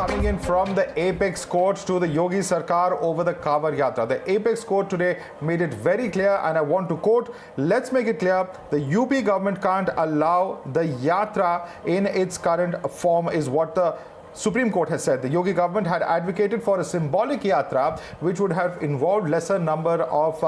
coming in from the Apex Court to the Yogi Sarkar over the Kanwar Yatra. The Apex Court today made it very clear, and I want to quote, let's make it clear, the UP government can't allow the Yatra in its current form is what the Supreme Court has said. The Yogi government had advocated for a symbolic yatra which would have involved lesser number of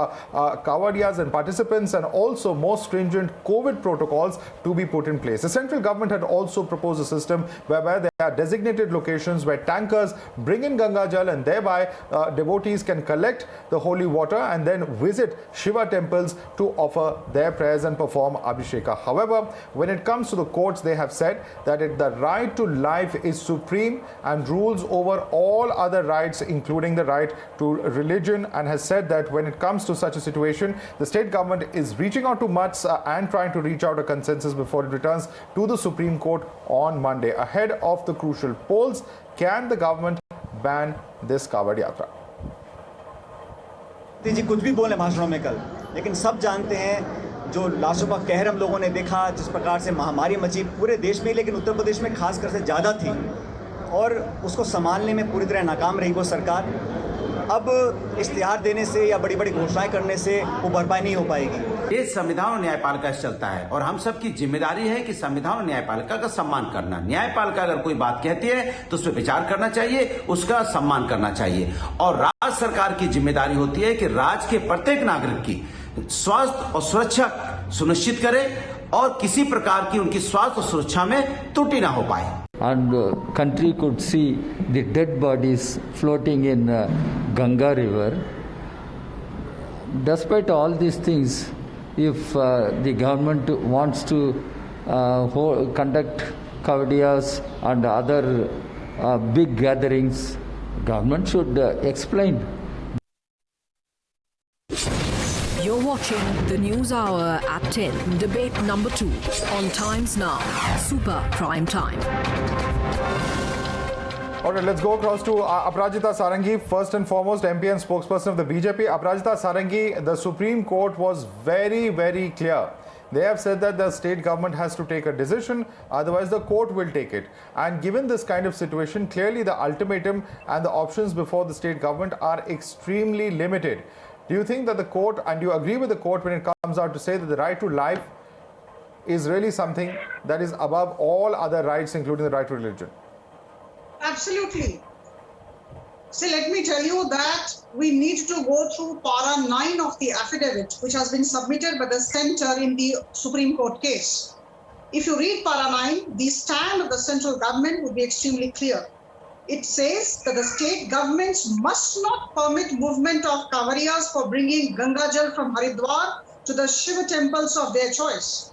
Kanwarias and participants, and also more stringent COVID protocols to be put in place. The central government had also proposed a system whereby there are designated locations where tankers bring in Ganga Jal, and thereby devotees can collect the holy water and then visit Shiva temples to offer their prayers and perform Abhisheka. However, when it comes to the courts, they have said that the right to life is supreme and rules over all other rights, including the right to religion, and has said that when it comes to such a situation, the state government is reaching out to mutts and trying to reach out a consensus before it returns to the Supreme Court on Monday. Ahead of the crucial polls, can the government ban this Kanwar Yatra? जी कुछ भी बोले भाषणों में कल, लेकिन सब जानते हैं जो लाशों का कहर हम लोगों ने देखा, जिस प्रकार से महामारी मची पूरे देश में, लेकिन उत्तर प्रदेश में खासकर से ज़्यादा थी, और उसको संभालने में पूरी तरह नाकाम रही वो सरकार। अब इश्तिहार देने से या बड़ी बड़ी घोषणाएं करने से वो भरपाई नहीं हो पाएगी। ये संविधान और न्यायपालिका से चलता है, और हम सबकी जिम्मेदारी है कि संविधान और न्यायपालिका का सम्मान करना। न्यायपालिका अगर कोई बात कहती है तो उस पर विचार करना चाहिए, उसका सम्मान करना चाहिए, और राज्य सरकार की जिम्मेदारी होती है कि राज्य के प्रत्येक नागरिक की स्वास्थ्य और सुरक्षा सुनिश्चित करे और किसी प्रकार की उनकी स्वास्थ्य और सुरक्षा में त्रुटि ना हो पाए। And country could see the dead bodies floating in Ganga river. Despite all these things, if the government wants to conduct Kanwarias and other big gatherings, government should explain. You're watching the News Hour at 10, debate number 2 on Times Now, Super Prime Time. All right, let's go across to Aparajita Sarangi, first and foremost MP and spokesperson of the BJP. Aparajita Sarangi, the Supreme Court was very, very clear. They have said that the state government has to take a decision, otherwise the court will take it. And given this kind of situation, clearly the ultimatum and the options before the state government are extremely limited. Do you think that the court, and you agree with the court when it comes out to say that the right to life is really something that is above all other rights, including the right to religion? Absolutely. So let me tell you that we need to go through para 9 of the affidavit, which has been submitted by the center in the Supreme Court case. If you read para 9, the stand of the central government would be extremely clear. It says that the state governments must not permit movement of Kanwarias for bringing Ganga Jal from Haridwar to the Shiva temples of their choice.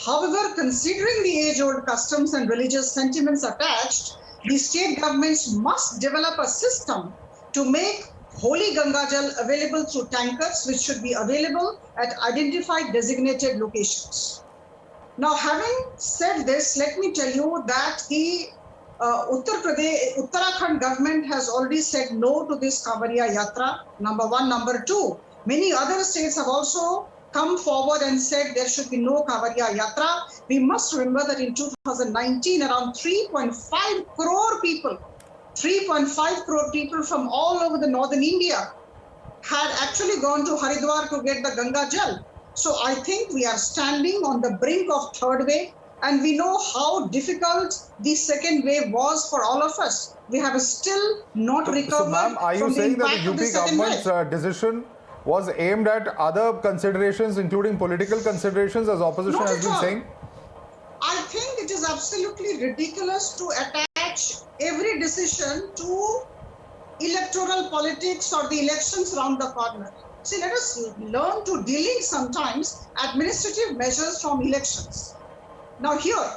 However, considering the age-old customs and religious sentiments attached, the state governments must develop a system to make holy Ganga Jal available through tankers, which should be available at identified designated locations. Now, having said this, let me tell you that the Uttarakhand government has already said no to this Kanwariya Yatra, number one. Number two, many other states have also come forward and said there should be no Kanwariya Yatra. We must remember that in 2019, around 3.5 crore people from all over the northern India had actually gone to Haridwar to get the Ganga Jal. So I think we are standing on the brink of third wave. And we know how difficult the second wave was for all of us. We have still not recovered. So, ma'am, are you saying that the UP government's decision was aimed at other considerations, including political considerations, as opposition has been saying? I think it is absolutely ridiculous to attach every decision to electoral politics or the elections around the corner. See, let us learn to delink sometimes administrative measures from elections. Now here,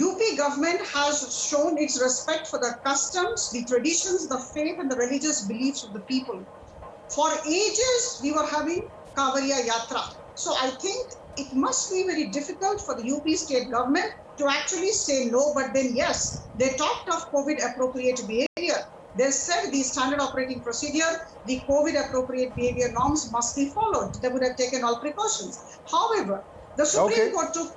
UP government has shown its respect for the customs, the traditions, the faith and the religious beliefs of the people. For ages, we were having Kanwariya Yatra. So I think it must be very difficult for the UP state government to actually say no, but then yes, they talked of COVID appropriate behavior. They said the standard operating procedure, the COVID appropriate behavior norms must be followed. They would have taken all precautions. However, the Supreme Court took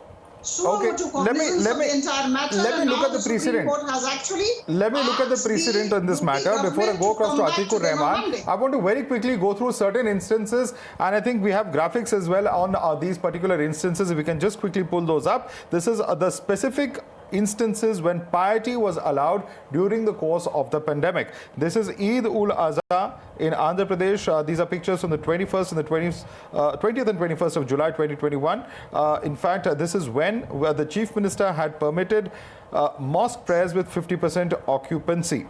Okay, to let cognizance me of the entire matter. let me and look now at the Supreme precedent. Court has actually Let me look at the asked precedent on this UP matter before I government go across come to back Atikur them on Rahman. Monday. I want to very quickly go through certain instances, and I think we have graphics as well on these particular instances. If we can just quickly pull those up. This is the specific instances when piety was allowed during the course of the pandemic. This is Eid ul Azha in Andhra Pradesh. These are pictures from the 21st and the 20th and 21st of July 2021. In fact, this is when the Chief Minister had permitted mosque prayers with 50% occupancy.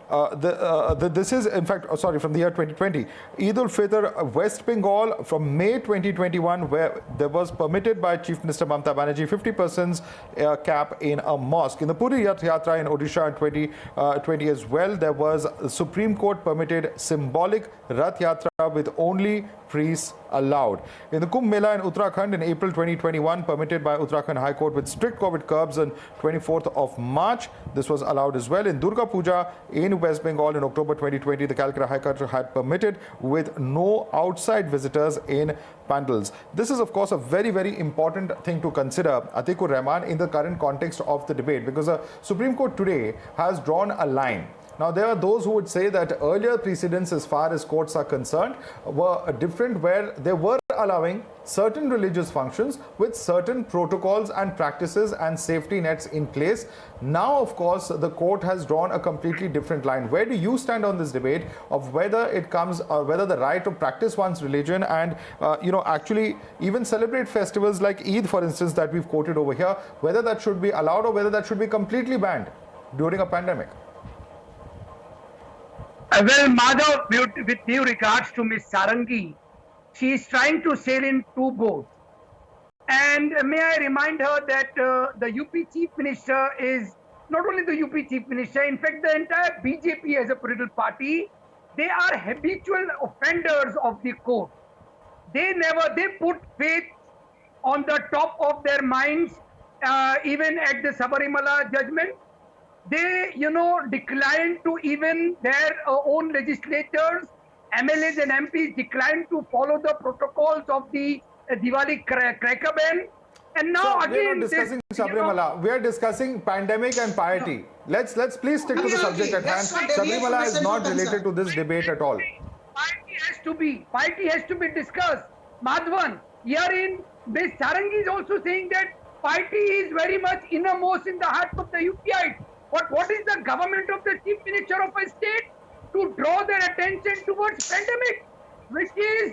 This is in fact from the year 2020. Eid ul-Fitr, West Bengal from May 2021, where there was permitted by Chief Minister Mamata Banerjee 50% cap in a mosque. In the Puri Rath Yatra in Odisha in 2020 as well, there was Supreme Court permitted symbolic Rath Yatra with only priests allowed. In the Kumbh Mela in Uttarakhand in April 2021, permitted by Uttarakhand High Court with strict COVID curbs on 24th of March. This was allowed as well. In Durga Puja in West Bengal in October 2020, the Calcutta High Court had permitted with no outside visitors in pandals. This is of course a very, very important thing to consider, Atikur Rahman, in the current context of the debate, because the Supreme Court today has drawn a line. Now, there are those who would say that earlier precedents as far as courts are concerned were different, where they were allowing certain religious functions with certain protocols and practices and safety nets in place. Now, of course, the court has drawn a completely different line. Where do you stand on this debate of whether it comes, whether the right to practice one's religion and, actually even celebrate festivals like Eid, for instance, that we've quoted over here, whether that should be allowed or whether that should be completely banned during a pandemic? Well, Madhav, with due regards to Ms. Sarangi, she is trying to sail in two boats. And may I remind her that the UP Chief Minister is not only the UP Chief Minister, in fact, the entire BJP as a political party, they are habitual offenders of the court. They put faith on the top of their minds, even at the Sabarimala judgment. They, declined to even their own legislators, MLAs and MPs declined to follow the protocols of the Diwali cracker ban. And now so again, we're not discussing Sabarimala. We are discussing pandemic and piety. Let's please stick to the subject at hand. Sabarimala is not related to this debate at all. Piety has to be discussed. Madhavan, herein, Ms. Sarangi is also saying that piety is very much innermost in the heart of the UPites. But what is the government of the Chief Minister of a state to draw their attention towards pandemic, which is,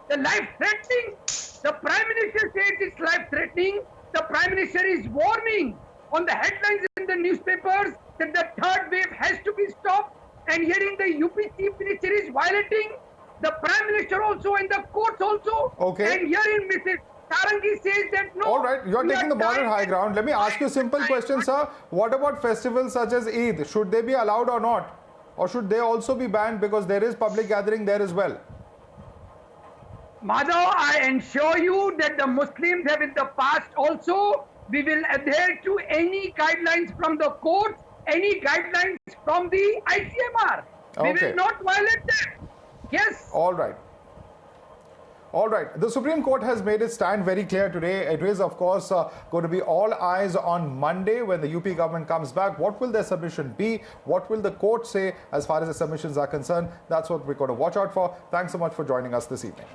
the life-threatening. The Prime Minister says it's life-threatening. The Prime Minister is warning on the headlines in the newspapers that the third wave has to be stopped. And hearing the UP Chief Minister is violating, the Prime Minister also and the courts also. Okay. And hearing Mrs. Sarangi says that no. All right, you're taking the ball on high ground. Let me ask you a simple question, sir. What about festivals such as Eid? Should they be allowed or not? Or should they also be banned because there is public gathering there as well? Madhav, I assure you that the Muslims have in the past also, we will adhere to any guidelines from the courts, any guidelines from the ICMR. We will not violate them. Yes. All right. All right. The Supreme Court has made its stand very clear today. It is, of course, going to be all eyes on Monday when the UP government comes back. What will their submission be? What will the court say as far as the submissions are concerned? That's what we're going to watch out for. Thanks so much for joining us this evening.